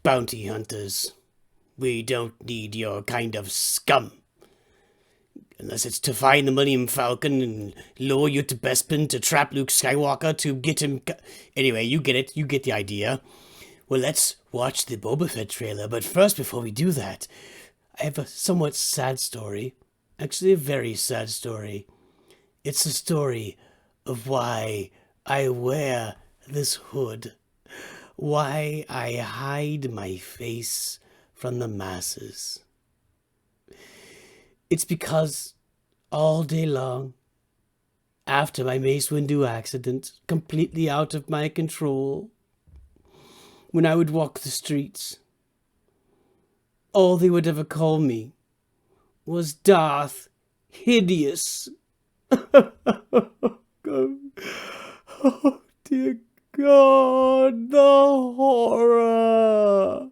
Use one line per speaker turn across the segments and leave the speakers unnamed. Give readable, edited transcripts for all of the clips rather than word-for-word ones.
bounty hunters. We don't need your kind of scum. Unless it's to find the Millennium Falcon and lure you to Bespin to trap Luke Skywalker to get him... Anyway, you get it. You get the idea. Well, let's watch the Boba Fett trailer. But first, before we do that, I have a somewhat sad story. Actually, a very sad story. It's a story of why I wear this hood. Why I hide my face from the masses. It's because all day long, after my Mace Windu accident, completely out of my control, when I would walk the streets, all they would ever call me was Darth Hideous. Oh, dear God, the horror.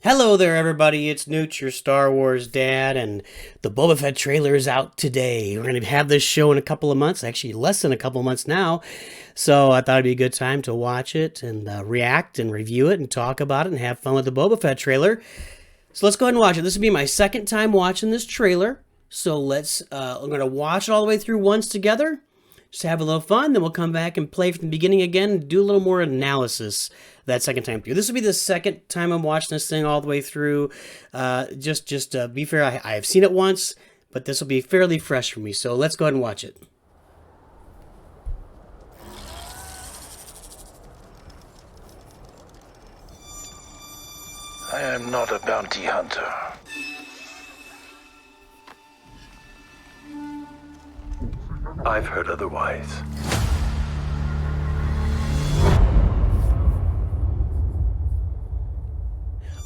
Hello there, everybody. It's NOOCH, your Star Wars dad, and the Boba Fett trailer is out today. We're going to have this show in a couple of months, actually less than a couple of months now. So I thought it'd be a good time to watch it and react and review it and talk about it and have fun with the Boba Fett trailer. So let's go ahead and watch it. This will be my second time watching this trailer. So I'm going to watch it all the way through once together. Just have a little fun, then we'll come back and play from the beginning again and do a little more analysis that second time through. This will be the second time I'm watching this thing all the way through. Just to be fair, I have seen it once, but this will be fairly fresh for me. So let's go ahead and watch it.
I am not a bounty hunter. I've heard otherwise.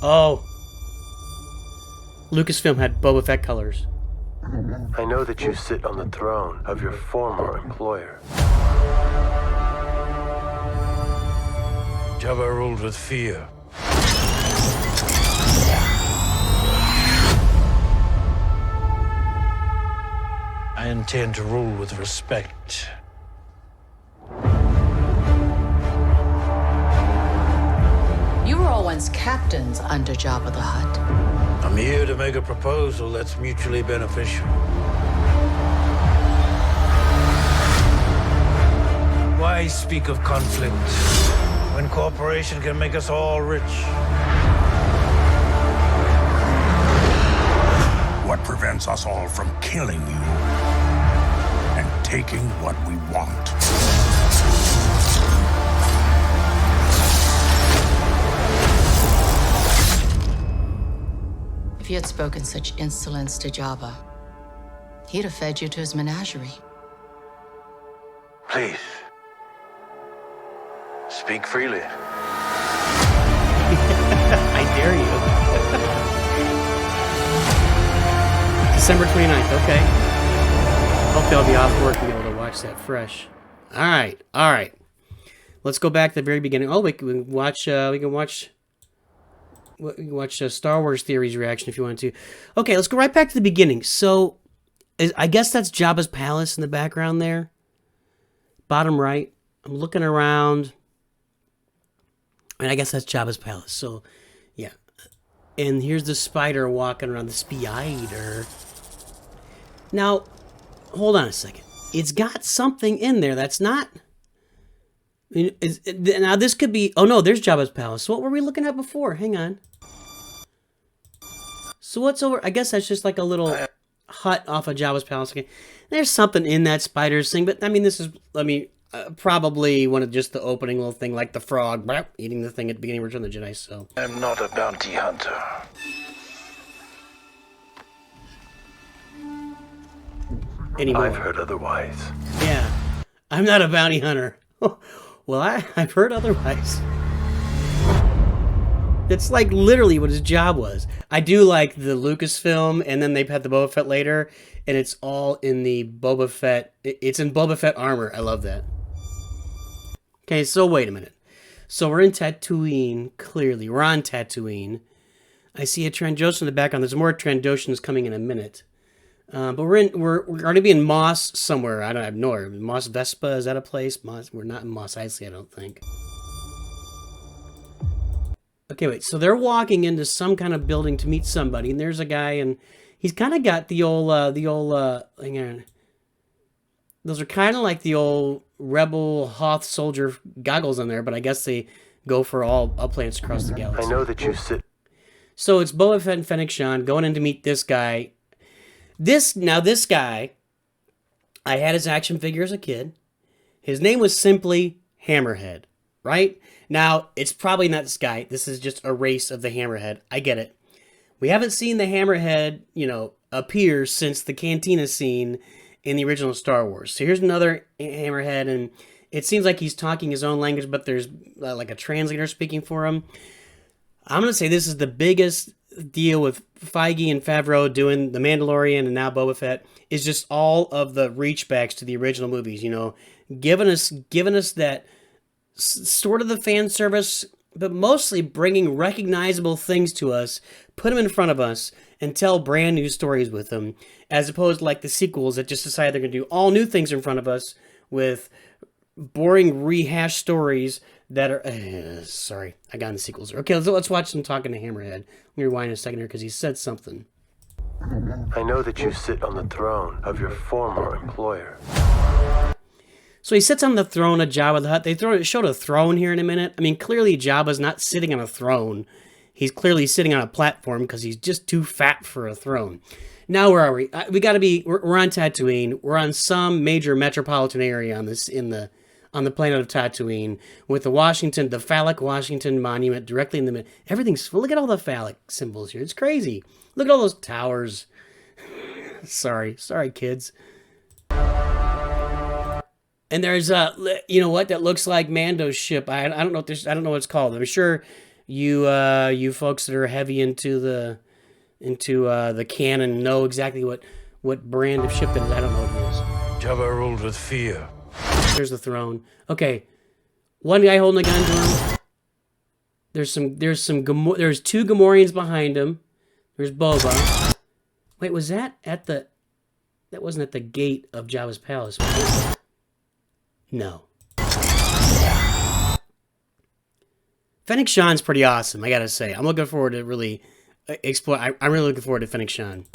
Oh. Lucasfilm had Boba Fett colors.
I know that you sit on the throne of your former employer.
Jabba ruled with fear. I intend to rule with respect.
You were all once captains under Jabba the Hutt.
I'm here to make a proposal that's mutually beneficial. Why speak of conflict when cooperation can make us all rich?
What prevents us all from killing you and taking what we want?
If you had spoken such insolence to Jabba, he'd have fed you to his menagerie.
Please. Speak freely.
I dare you. December 29th, okay. Hope I'll be off work and be able to watch that fresh. All right. Let's go back to the very beginning. Oh, we can watch Star Wars Theory's reaction if you want to. Okay, let's go right back to the beginning. So, I guess that's Jabba's palace in the background there. Bottom right. I'm looking around. And I guess that's Jabba's palace. So, yeah. And here's the spider walking around, the spider. Now, hold on a second. It's got something in there that's not... now, this could be... Oh, no, there's Jabba's palace. So what were we looking at before? Hang on. So what's over... I guess that's just like a little hut off of Jabba's palace. Okay. There's something in that spider's thing, but, I mean, this is... probably one of just the opening little thing, like the frog eating the thing at the beginning of Return of the Jedi, so...
I'm not a bounty hunter.
Anymore.
I've heard otherwise.
Yeah. I'm not a bounty hunter. Well, I've heard otherwise. It's like literally what his job was. I do like the Lucasfilm, and then they've had the Boba Fett later, and it's all in the Boba Fett... It's in Boba Fett armor. I love that. Okay, so wait a minute. So we're in Tatooine, clearly. We're on Tatooine. I see a Trandoshan in the background. There's more Trandoshans coming in a minute. But we're going to be in Moss somewhere. I don't have no idea. Moss Vespa, is that a place? Moss, we're not in Moss Eisley, I don't think. Okay, wait. So they're walking into some kind of building to meet somebody, and there's a guy, and he's kind of got the old. Hang on. Those are kind of like the old Rebel Hoth soldier goggles on there, but I guess they go for all planets across the galaxy.
I know that you sit.
So it's Boba Fett and Fennec Shand going in to meet this guy. This guy, I had his action figure as a kid. His name was simply Hammerhead, right? Now, it's probably not this guy. This is just a race of the Hammerhead. I get it. We haven't seen the Hammerhead, appear since the Cantina scene in the original Star Wars. So here's another Hammerhead, and it seems like he's talking his own language, but there's like a translator speaking for him. I'm going to say this is the biggest deal with Feige and Favreau doing The Mandalorian and now Boba Fett is just all of the reachbacks to the original movies, giving us that sort of the fan service, but mostly bringing recognizable things to us, put them in front of us, and tell brand new stories with them, as opposed to like the sequels that just decide they're going to do all new things in front of us with boring rehashed stories that are... sorry, I got in the sequels. Okay, let's watch them talking to Hammerhead. Let me rewind a second here because he said something.
I know that you sit on the throne of your former employer.
So he sits on the throne of Jabba the Hutt. They showed a throne here in a minute. I mean, clearly Jabba's not sitting on a throne. He's clearly sitting on a platform because he's just too fat for a throne. Now where are we? We're on Tatooine. We're on some major metropolitan area on the planet of Tatooine with the phallic Washington monument directly in the middle. Everything's, look at all the phallic symbols here. It's crazy. Look at all those towers. Sorry kids. And there's that looks like Mando's ship. I don't know what it's called. I'm sure you folks that are heavy into the canon know exactly what brand of ship that is. I don't know what it is.
Jabba ruled with fear.
There's the throne. Okay, one guy holding a gun to him. There's two Gamorreans behind him. There's Boba. Wait, was that that wasn't at the gate of Jabba's palace, was it? No. Fennec Shand's pretty awesome, I gotta say. I'm looking forward to really explore. I'm really looking forward to Fennec Shand.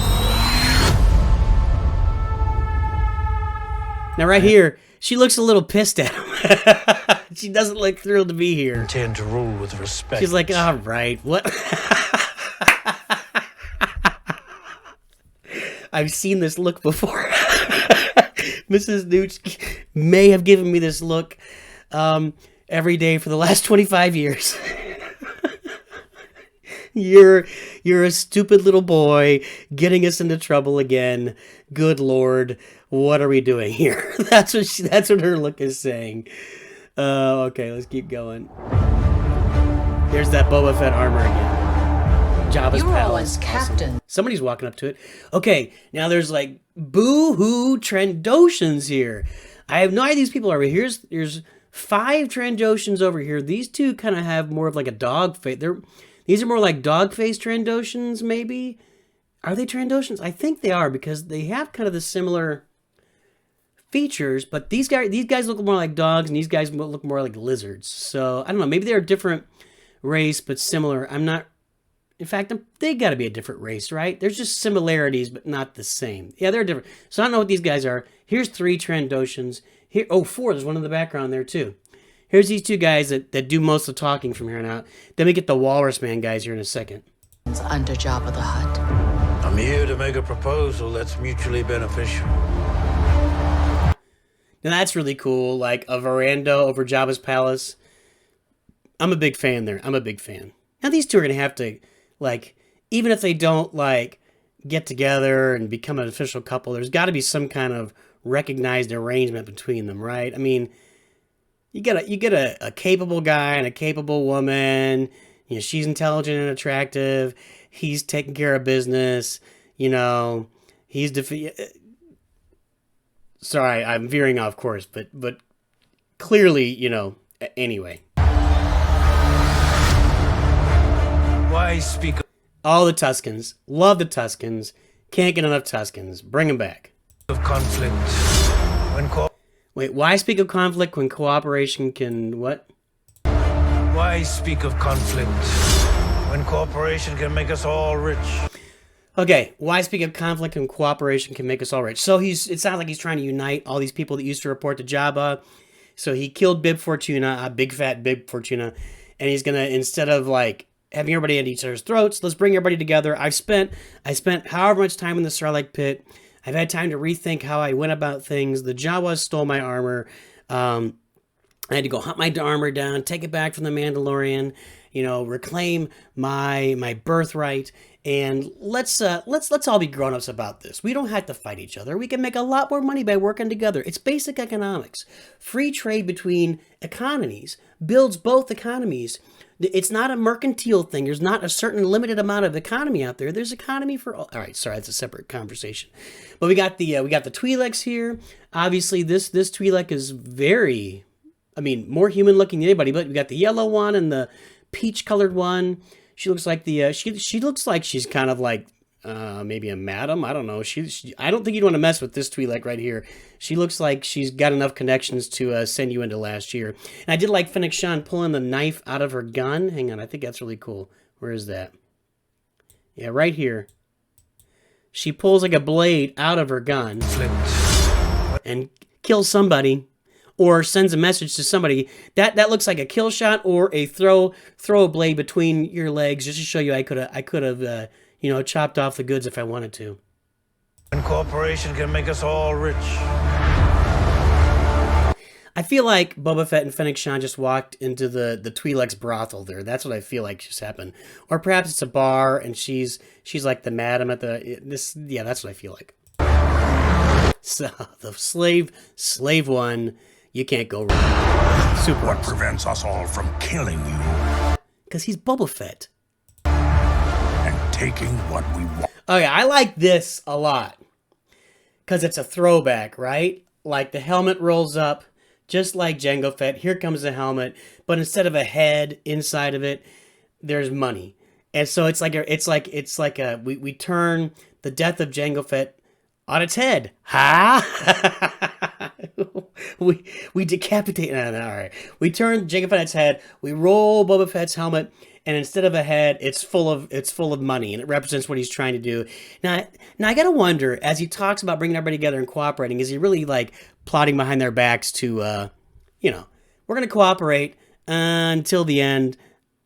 Now, right here, she looks a little pissed at him. She doesn't look thrilled to be here.
Intend to rule with respect.
She's like, all right, what? I've seen this look before. Mrs. Nooch may have given me this look every day for the last 25 years. You're a stupid little boy getting us into trouble again. Good Lord, what are we doing here? That's what her look is saying. Okay, let's keep going. There's that Boba Fett armor again. Jabba's
You were
palace.
always captain.
Awesome. Somebody's walking up to it. Okay, now there's like boo-hoo Trandoshans here. I have no idea these people are. There's 5 Trandoshans over here. These two kind of have more of like a dog face. These are more like dog face Trandoshans, maybe. Are they Trandoshans? I think they are because they have kind of the similar features. But these guys look more like dogs, and these guys look more like lizards. So I don't know. Maybe they're a different race, but similar. I'm not. In fact, they got to be a different race, right? There's just similarities, but not the same. Yeah, they're different. So I don't know what these guys are. Here's 3 Trandoshans. Here, 4. There's one in the background there too. Here's these 2 guys that do most of the talking from here on out. Then we get the Walrus Man guys here in a second.
Under Jabba the Hutt.
I'm here to make a proposal that's mutually beneficial.
Now that's really cool. Like a veranda over Jabba's palace. I'm a big fan there. I'm a big fan. Now these 2 are going to have to, like, even if they don't, like, get together and become an official couple, there's got to be some kind of recognized arrangement between them, right? I mean, you get a capable guy and a capable woman. You know, she's intelligent and attractive. He's taking care of business. You know, he's sorry, I'm veering off course, but clearly, you know, anyway.
Why speak of...
All the Tuskens. Love the Tuskens. Can't get enough Tuskens. Bring them back.
Of conflict. When
Wait, why speak of conflict when cooperation can what?
Why speak of conflict when cooperation can make us all rich?
Okay, why speak of conflict when cooperation can make us all rich? So it sounds like he's trying to unite all these people that used to report to Jabba. So he killed Bib Fortuna, big fat Bib Fortuna, and he's gonna, instead of like having everybody at each other's throats, let's bring everybody together. I spent however much time in the Sarlacc pit. I've had time to rethink how I went about things. The Jawas stole my armor. I had to go hunt my armor down, take it back from the Mandalorian, reclaim my birthright, and let's all be grown-ups about this. We don't have to fight each other. We can make a lot more money by working together. It's basic economics. Free trade between economies builds both economies. It's not a mercantile thing. There's not a certain limited amount of economy out there. There's economy for all. All right, sorry, that's a separate conversation. But we got the Twi'leks here. Obviously, this Twi'lek is very, more human looking than anybody. But we got the yellow one and the peach colored one. She looks like she looks like she's kind of like maybe a madam. I don't know. I don't think you'd want to mess with this Twi'lek right here. She looks like she's got enough connections to send you into last year. And I did like Fennec Shand pulling the knife out of her gun. Hang on, I think that's really cool. Where is that? Yeah, right here. She pulls like a blade out of her gun and kills somebody, or sends a message to somebody. That looks like a kill shot or a throw a blade between your legs just to show you I could have chopped off the goods if I wanted to.
When cooperation can make us all rich.
I feel like Boba Fett and Fennec Shand just walked into the Twi'lek's brothel there. That's what I feel like just happened. Or perhaps it's a bar and she's like the madam at that's what I feel like. So the slave one, you can't go wrong. Super.
What prevents us all from killing you?
Because he's Boba Fett.
And taking what we want.
Oh yeah, I like this a lot. Because it's a throwback, right? Like the helmet rolls up, just like Jango Fett. Here comes the helmet, but instead of a head inside of it, there's money. And so it's like we turn the death of Jango Fett on its head. Ha! we decapitate. No, all right. We turn Jango Fett's head. We roll Boba Fett's helmet, and instead of a head, it's full of money, and it represents what he's trying to do. Now I gotta wonder, as he talks about bringing everybody together and cooperating, is he really like plotting behind their backs to, we're gonna cooperate until the end,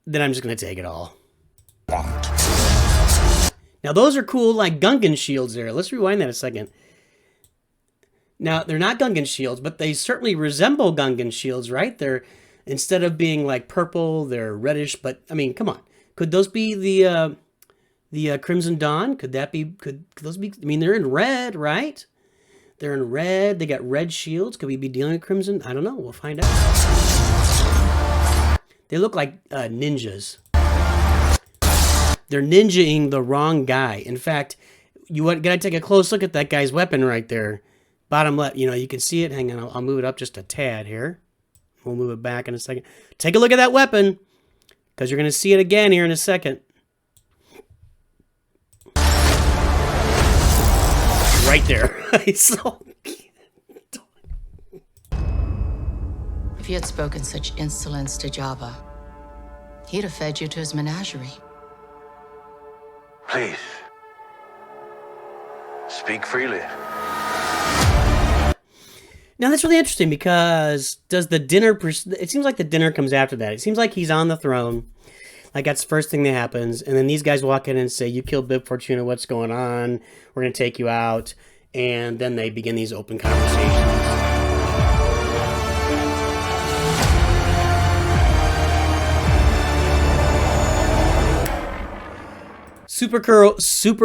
then I'm just gonna take it all. Now those are cool, like Gungan shields there. Let's rewind that a second. Now they're not Gungan shields, but they certainly resemble Gungan shields, right? They're, instead of being like purple, they're reddish. But come on, could those be the Crimson Dawn? Could those be? They're in red, right? They're in red. They got red shields. Could we be dealing with Crimson? I don't know. We'll find out. They look like ninjas. They're ninjaing the wrong guy. In fact, gotta take a close look at that guy's weapon right there. Bottom left, you can see it. Hang on, I'll move it up just a tad here. We'll move it back in a second. Take a look at that weapon, because you're going to see it again here in a second. Right there. So...
If you had spoken such insolence to Jabba, he'd have fed you to his menagerie.
Please. Speak freely.
Now that's really interesting, because does the dinner... It seems like the dinner comes after that. It seems like he's on the throne. Like that's the first thing that happens. And then these guys walk in and say, you killed Bib Fortuna, what's going on? We're going to take you out. And then they begin these open conversations. Super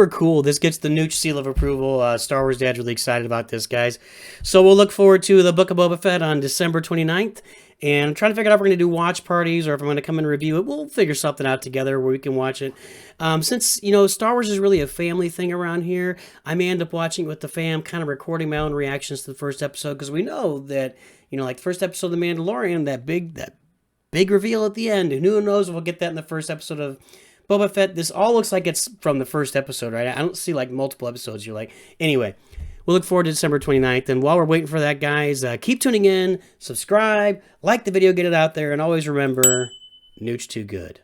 cool. This gets the NOOCH seal of approval. Star Wars Dad's really excited about this, guys. So we'll look forward to the Book of Boba Fett on December 29th. And I'm trying to figure out if we're going to do watch parties or if I'm going to come and review it. We'll figure something out together where we can watch it. Since, Star Wars is really a family thing around here, I may end up watching it with the fam, kind of recording my own reactions to the first episode, because we know that, like the first episode of The Mandalorian, that big reveal at the end, and who knows if we'll get that in the first episode of Boba Fett, this all looks like it's from the first episode, right? I don't see like multiple episodes. You're like, anyway, we'll look forward to December 29th. And while we're waiting for that, guys, keep tuning in, subscribe, like the video, get it out there, and always remember, Nooch too good.